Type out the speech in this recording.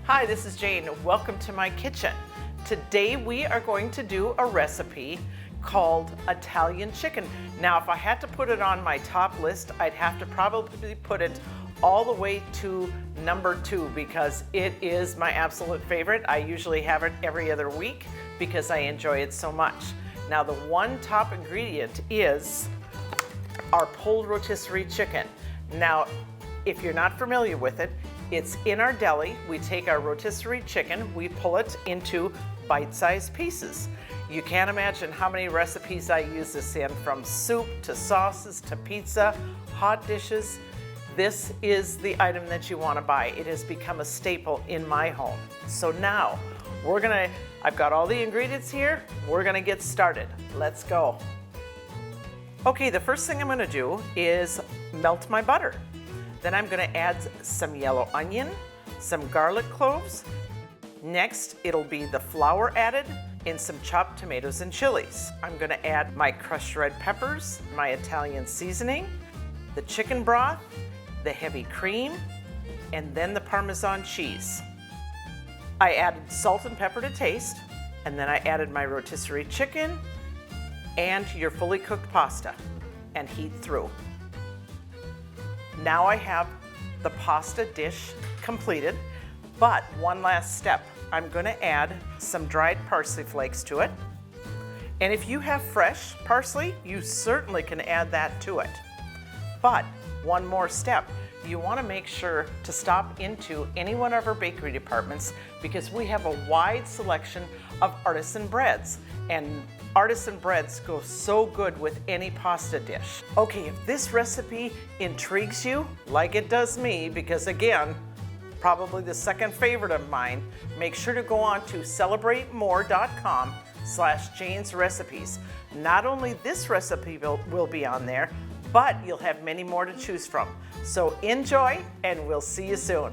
Hi, this is Jane. Welcome to my kitchen. Today we are going to do a recipe called Italian chicken. Now, if I had to put it on my top list, I'd have to probably put it all the way to number 2 because it is my absolute favorite. I usually have it every other week because I enjoy it so much. Now, the one top ingredient is our pulled rotisserie chicken. Now, if you're not familiar with it, it's in our deli. We take our rotisserie chicken, we pull it into bite-sized pieces. You can't imagine how many recipes I use this in, from soup to sauces to pizza, hot dishes. This is the item that you want to buy. It has become a staple in my home. So now, I've got all the ingredients here. We're gonna get started. Let's go. Okay, the first thing I'm gonna do is melt my butter. Then I'm gonna add some yellow onion, some garlic cloves. Next, it'll be the flour added and some chopped tomatoes and chilies. I'm gonna add my crushed red peppers, my Italian seasoning, the chicken broth, the heavy cream, and then the Parmesan cheese. I added salt and pepper to taste, and then I added my rotisserie chicken and your fully cooked pasta and heat through. Now I have the pasta dish completed, but one last step. I'm gonna add some dried parsley flakes to it. And if you have fresh parsley, you certainly can add that to it. But one more step. You wanna make sure to stop into any one of our bakery departments because we have a wide selection of artisan breads. And artisan breads go so good with any pasta dish. Okay, if this recipe intrigues you, like it does me, because again, probably the second favorite of mine, make sure to go on to celebratemore.com/Jane's recipes. Not only this recipe will be on there, but you'll have many more to choose from. So enjoy, and we'll see you soon.